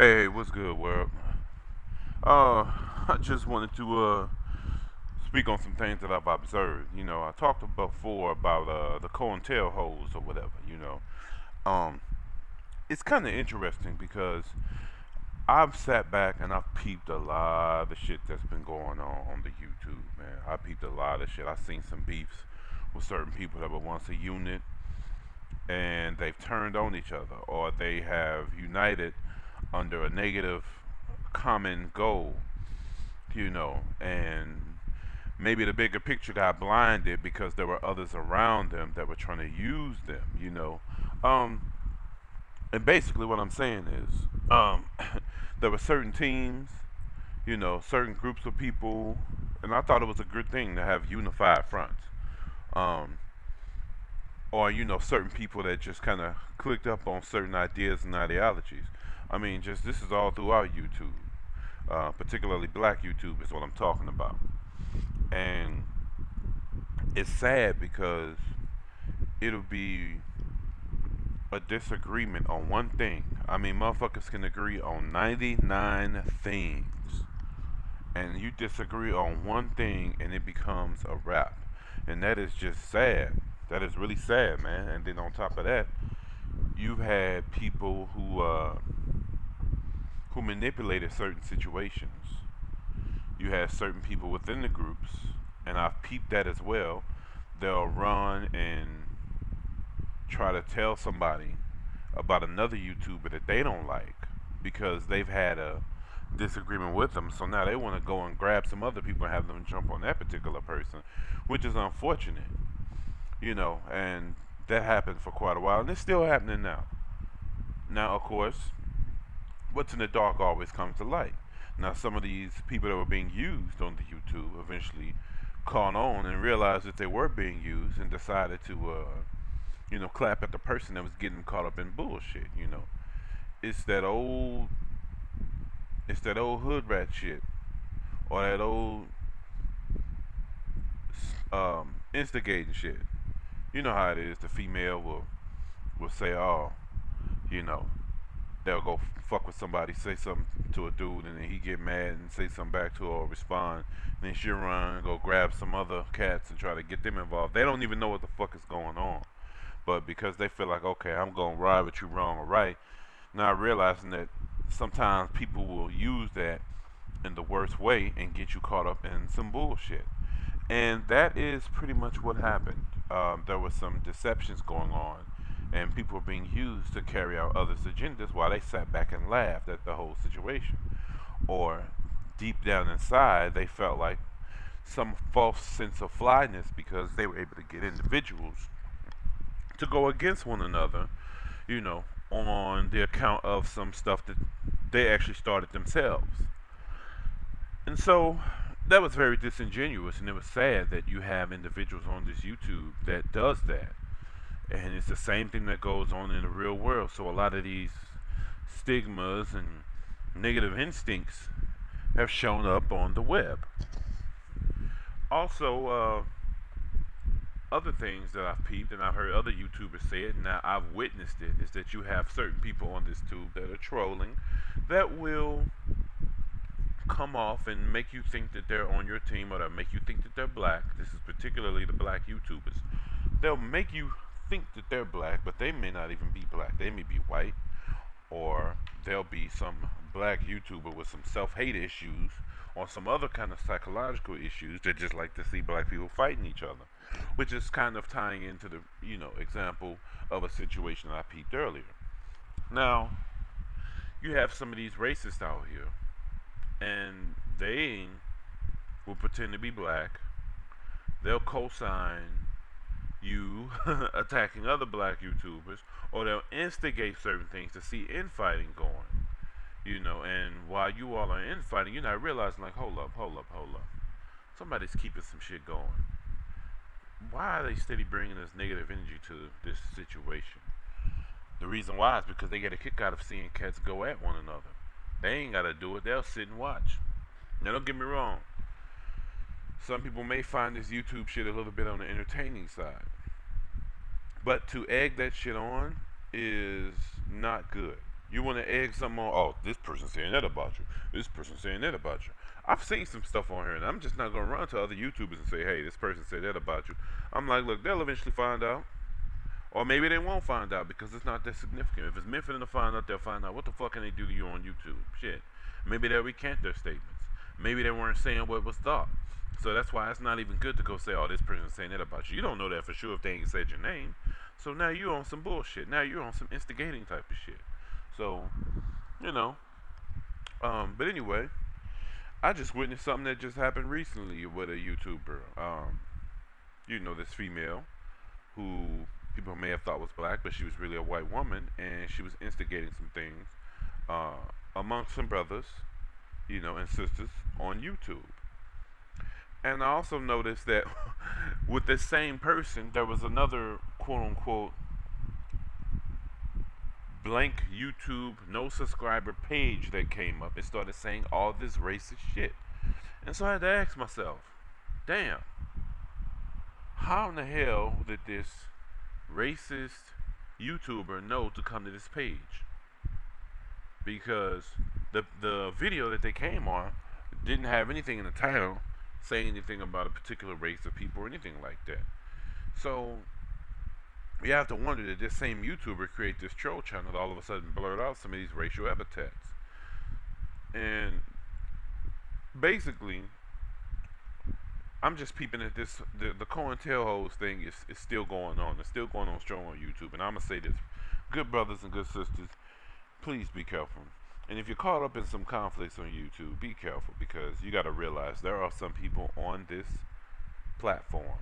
Hey, what's good, world? Uh, I just wanted to speak on some things that I've observed. I talked before about the COINTEL holes or whatever. Um, it's kind of interesting because I've sat back and I've peeped a lot of the shit that's been going on the YouTube, man. I peeped a lot of shit. I've seen some beefs with certain people that were once a unit and they've turned on each other, or they have united under a negative common goal, and maybe the bigger picture got blinded because there were others around them that were trying to use them. And basically what I'm saying is, there were certain teams, certain groups of people, and I thought it was a good thing to have unified fronts. Um, or, certain people that just kind of clicked up on certain ideas and ideologies. I mean, just this is all throughout YouTube, particularly black YouTube is what I'm talking about. And it's sad because it'll be a disagreement on one thing. I mean, motherfuckers can agree on 99 things, and you disagree on one thing, and it becomes a rap, and that is just sad. That is really sad, man. And then on top of that, you've had people who manipulated certain situations. You have certain people within the groups, and I've peeped that as well. They'll run and try to tell somebody about another YouTuber that they don't like because they've had a disagreement with them. So now they want to go and grab some other people and have them jump on that particular person, which is unfortunate, and that happened for quite a while, and it's still happening now. Now, of course, what's in the dark always comes to light. Now, some of these people that were being used on the YouTube eventually caught on and realized that they were being used and decided to, clap at the person that was getting caught up in bullshit. It's that old, it's that old hood rat shit, or that old instigating shit. You know how it is. The female will say, "Oh, you know, they'll go fuck with somebody, say something to a dude, and then he get mad and say something back to her or respond. And then she'll run and go grab some other cats and try to get them involved. They don't even know what the fuck is going on. But because they feel like, okay, I'm going to ride with you wrong or right, not realizing that sometimes people will use that in the worst way and get you caught up in some bullshit. And that is pretty much what happened. There was some deceptions going on, and people were being used to carry out others' agendas while they sat back and laughed at the whole situation. Or deep down inside, they felt like some false sense of flyness because they were able to get individuals to go against one another, you know, on the account of some stuff that they actually started themselves. And so that was very disingenuous, and it was sad that you have individuals on this YouTube that does that. And it's the same thing that goes on in the real world. So a lot of these stigmas and negative instincts have shown up on the web. Also, other things that I've peeped and I've heard other YouTubers say it, and now I've witnessed it, is that you have certain people on this tube that are trolling that will come off and make you think that they're on your team, or they'll make you think that they're black. This is particularly the black YouTubers. They'll make you think that they're black, but they may not even be black. They may be white, or there'll be some black YouTuber with some self-hate issues or some other kind of psychological issues that just like to see black people fighting each other, which is kind of tying into the example of a situation that I peeped earlier. Now you have some of these racists out here, and they will pretend to be black. They'll co-sign you attacking other black YouTubers, or they'll instigate certain things to see infighting going. And while you all are infighting, you're not realizing, like, hold up, hold up, hold up. Somebody's keeping some shit going. Why are they steady bringing this negative energy to this situation? The reason why is because they get a kick out of seeing cats go at one another. They ain't gotta do it, they'll sit and watch. Now, don't get me wrong. Some people may find this YouTube shit a little bit on the entertaining side. But to egg that shit on is not good. You want to egg someone on, oh, this person's saying that about you. This person's saying that about you. I've seen some stuff on here, and I'm just not going to run to other YouTubers and say, hey, this person said that about you. I'm like, look, they'll eventually find out. Or maybe they won't find out because it's not that significant. If it's meant for them to find out, they'll find out. What the fuck can they do to you on YouTube? Shit. Maybe they'll recant their statements. Maybe they weren't saying what was thought. So that's why it's not even good to go say, oh, this person's saying that about you. You don't know that for sure if they ain't said your name. So now you're on some bullshit. Now you're on some instigating type of shit. So, you know. But anyway, I just witnessed something that just happened recently with a YouTuber. This female who people may have thought was black, but she was really a white woman, and she was instigating some things uh, amongst some brothers, and sisters on YouTube. And I also noticed that with the same person, there was another quote unquote blank YouTube no subscriber page that came up and started saying all this racist shit. And so I had to ask myself, damn, how in the hell did this racist YouTuber know to come to this page? Because the video that they came on didn't have anything in the title saying anything about a particular race of people or anything like that. So you have to wonder, did this same YouTuber create this troll channel that all of a sudden blurred out some of these racial epithets? And basically, I'm just peeping at this. The COINTELHOES thing is still going on. It's still going on strong on YouTube. And I'm going to say this. Good brothers and good sisters, please be careful. And if you're caught up in some conflicts on YouTube, be careful, because you got to realize there are some people on this platform,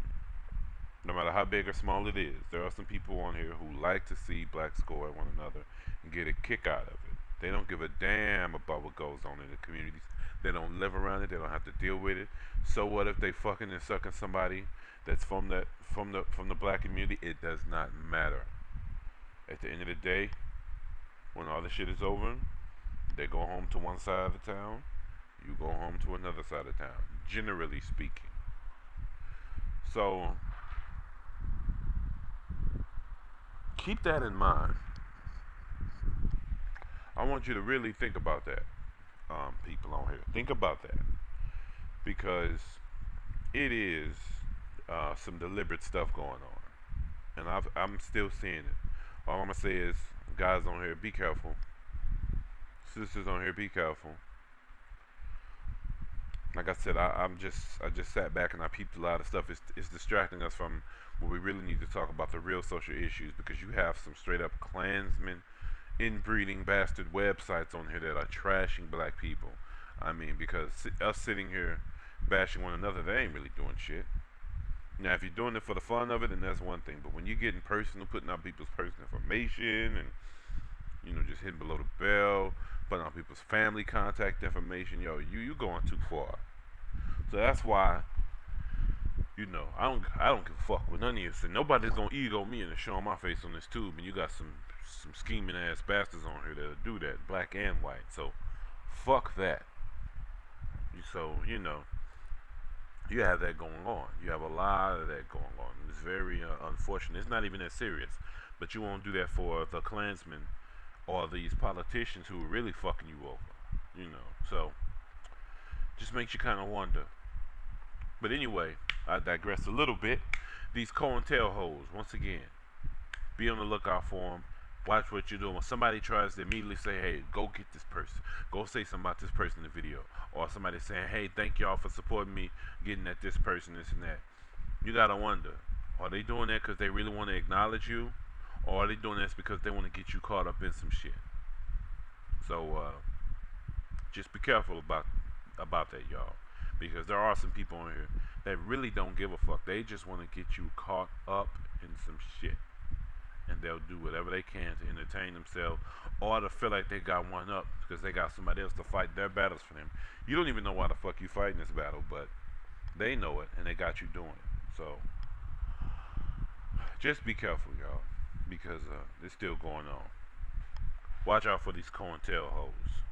no matter how big or small it is, there are some people on here who like to see blacks go at one another and get a kick out of it. They don't give a damn about what goes on in the communities. They don't live around it. They don't have to deal with it. So what if they fucking and sucking somebody that's from the black community? It does not matter. At the end of the day, when all the shit is over, they go home to one side of the town. You go home to another side of town. Generally speaking. So keep that in mind. I want you to really think about that, people on here. Think about that, because it is some deliberate stuff going on, and I'm still seeing it. All I'm gonna say is, guys on here, be careful. Sisters on here, be careful. Like I said, I just sat back and I peeped a lot of stuff. It's distracting us from what we really need to talk about, the real social issues, because you have some straight up Klansmen, inbreeding bastard websites on here that are trashing black people. I mean, because us sitting here bashing one another, they ain't really doing shit. Now, if you're doing it for the fun of it, then that's one thing. But when you're getting personal, putting out people's personal information, and just hitting below the bell, putting out people's family contact information, you going too far. So that's why, I don't give a fuck with none of you. So nobody's gonna ego me and show my face on this tube. And you got some scheming ass bastards on here that'll do that, black and white. So fuck that. So you have that going on. You have a lot of that going on. It's very unfortunate. It's not even that serious, but you won't do that for the Klansmen or these politicians who are really fucking you over. So just makes you kind of wonder. But anyway, I digress a little bit. These COINTELHOES, once again, be on the lookout for them. Watch what you're doing. When somebody tries to immediately say, hey, go get this person, go say something about this person in the video, or somebody saying, hey, thank y'all for supporting me getting at this person, this and that, you gotta wonder, are they doing that because they really want to acknowledge you, or are they doing this because they want to get you caught up in some shit? So just be careful about that, y'all, because there are some people on here that really don't give a fuck. They just want to get you caught up in some shit, and they'll do whatever they can to entertain themselves, or to feel like they got one up because they got somebody else to fight their battles for them. You don't even know why the fuck you fighting this battle, but they know it, and they got you doing it. So just be careful, y'all, because it's still going on. Watch out for these COINTELHOES.